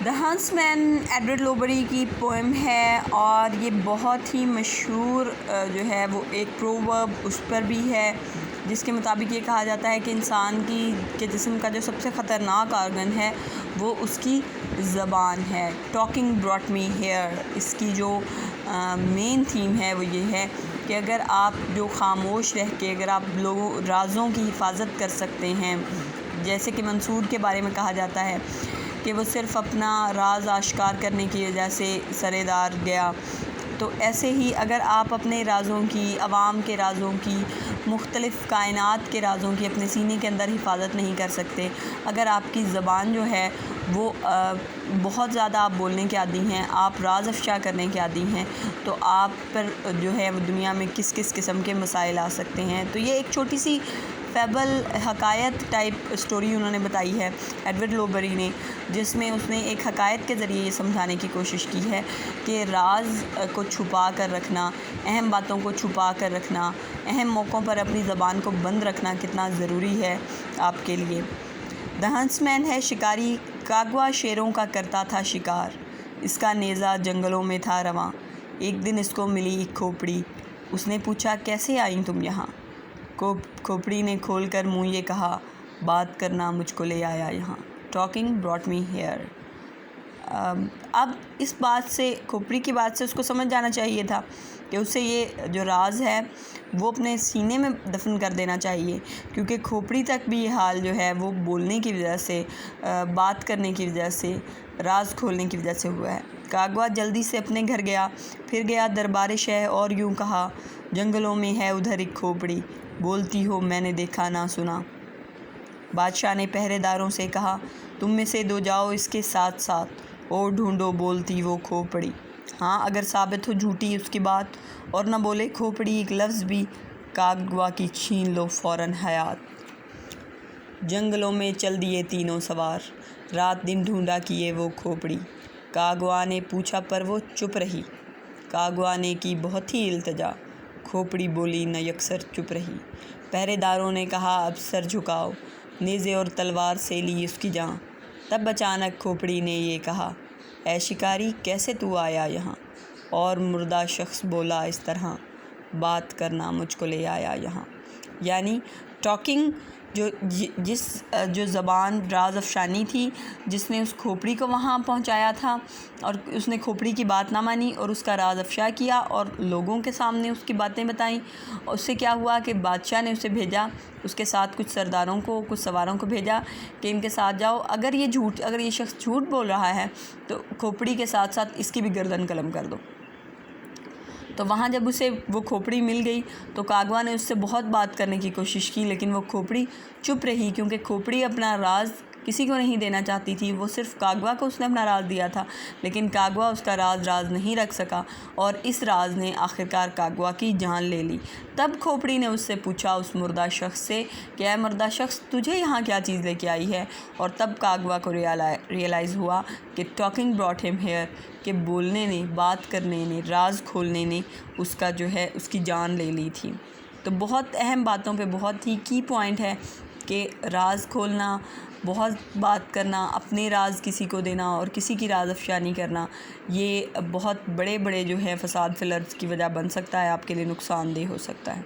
دا hints مین Edward لوبری کی poem ہے، اور یہ بہت ہی مشہور جو ہے وہ ایک پروورب اس پر بھی ہے، جس کے مطابق یہ کہا جاتا ہے کہ انسان کے جسم کا جو سب سے خطرناک آرگن ہے وہ اس کی زبان ہے۔ ٹاکنگ براٹ می ہیئر، اس کی جو مین تھیم ہے وہ یہ ہے کہ اگر آپ جو خاموش رہ کے اگر آپ رازوں کی حفاظت کر سکتے ہیں، جیسے کہ منصور کے بارے میں کہا جاتا ہے کہ وہ صرف اپنا راز آشکار کرنے کی وجہ سے سرے دار گیا، تو ایسے ہی اگر آپ اپنے رازوں کی، عوام کے رازوں کی، مختلف کائنات کے رازوں کی اپنے سینے کے اندر حفاظت نہیں کر سکتے، اگر آپ کی زبان جو ہے وہ بہت زیادہ آپ بولنے کے عادی ہیں، آپ راز افشا کرنے کے عادی ہیں، تو آپ پر جو ہے وہ دنیا میں کس کس قسم کے مسائل آ سکتے ہیں۔ تو یہ ایک چھوٹی سی فیبل حکایت ٹائپ سٹوری انہوں نے بتائی ہے ایڈورڈ لوبری نے، جس میں اس نے ایک حکایت کے ذریعے یہ سمجھانے کی کوشش کی ہے کہ راز کو چھپا کر رکھنا، اہم باتوں کو چھپا کر رکھنا، اہم موقعوں پر اپنی زبان کو بند رکھنا کتنا ضروری ہے آپ کے لیے۔ دا ہنٹس مین ہے شکاری، کاغوا شیروں کا کرتا تھا شکار، اس کا نیزہ جنگلوں میں تھا رواں، ایک دن اس کو ملی ایک کھوپڑی، اس نے پوچھا کیسے آئیں تم یہاں؟ کھوپڑی نے کھول کر منہ یہ کہا، بات کرنا مجھ کو لے آیا یہاں۔ Talking brought me here. اب اس بات سے، کھوپڑی کی بات سے اس کو سمجھ جانا چاہیے تھا کہ اسے یہ جو راز ہے وہ اپنے سینے میں دفن کر دینا چاہیے، کیونکہ کھوپڑی تک بھی یہ حال جو ہے وہ بولنے کی وجہ سے، بات کرنے کی وجہ سے، راز کھولنے کی وجہ سے ہوا ہے۔ کاغوا جلدی سے اپنے گھر گیا، پھر گیا دربار شہ اور یوں کہا، جنگلوں میں ہے ادھر ایک کھوپڑی، بولتی ہو میں نے دیکھا نہ سنا۔ بادشاہ نے پہرے داروں سے کہا، تم میں سے دو جاؤ اس کے ساتھ ساتھ اور ڈھونڈو بولتی وہ کھوپڑی۔ ہاں اگر ثابت ہو جھوٹی اس کی بات اور نہ بولے کھوپڑی ایک لفظ بھی، کاغوا کی چھین لو فوراً حیات۔ جنگلوں میں چل دیے تینوں سوار، رات دن ڈھونڈا کیے وہ کھوپڑی، کاغوا نے پوچھا پر وہ چپ رہی، کاغوا نے کی بہت ہی التجا، کھوپڑی بولی نہ یکسر چپ رہی۔ پہرے داروں نے کہا اب سر جھکاؤ، نیزے اور تلوار سے لی اس کی جان، تب اچانک کھوپڑی نے یہ کہا، اے شکاری کیسے تو آیا یہاں؟ اور مردہ شخص بولا اس طرح، بات کرنا مجھ کو لے آیا یہاں۔ یعنی ٹاکنگ جو زبان راز افشانی تھی، جس نے اس کھوپڑی کو وہاں پہنچایا تھا، اور اس نے کھوپڑی کی بات نہ مانی اور اس کا راز افشا کیا اور لوگوں کے سامنے اس کی باتیں بتائیں، اور اس سے کیا ہوا کہ بادشاہ نے اسے بھیجا، اس کے ساتھ کچھ سرداروں کو، کچھ سواروں کو بھیجا کہ ان کے ساتھ جاؤ، اگر یہ شخص جھوٹ بول رہا ہے تو کھوپڑی کے ساتھ ساتھ اس کی بھی گردن قلم کر دو۔ تو وہاں جب اسے وہ کھوپڑی مل گئی تو کاغوا نے اس سے بہت بات کرنے کی کوشش کی، لیکن وہ کھوپڑی چپ رہی، کیونکہ کھوپڑی اپنا راز کسی کو نہیں دینا چاہتی تھی، وہ صرف کاغوا کو اس نے اپنا راز دیا تھا، لیکن کاغوا اس کا راز نہیں رکھ سکا، اور اس راز نے آخرکار کاغوا کی جان لے لی۔ تب کھوپڑی نے اس سے پوچھا، اس مردہ شخص سے، کہ اے مردہ شخص تجھے یہاں کیا چیز لے کے آئی ہے؟ اور تب کاغوا کو ریئلائز ہوا کہ ٹاکنگ براٹ ہم ہیئر، کہ بولنے نے، بات کرنے نے، راز کھولنے نے اس کا جو ہے اس کی جان لے لی تھی۔ تو بہت اہم باتوں پہ بہت ہی کی پوائنٹ ہے کہ راز کھولنا، بہت بات کرنا، اپنے راز کسی کو دینا اور کسی کی راز افشانی کرنا، یہ بہت بڑے جو ہے فساد فی الارض کی وجہ بن سکتا ہے، آپ کے لیے نقصان دہ ہو سکتا ہے۔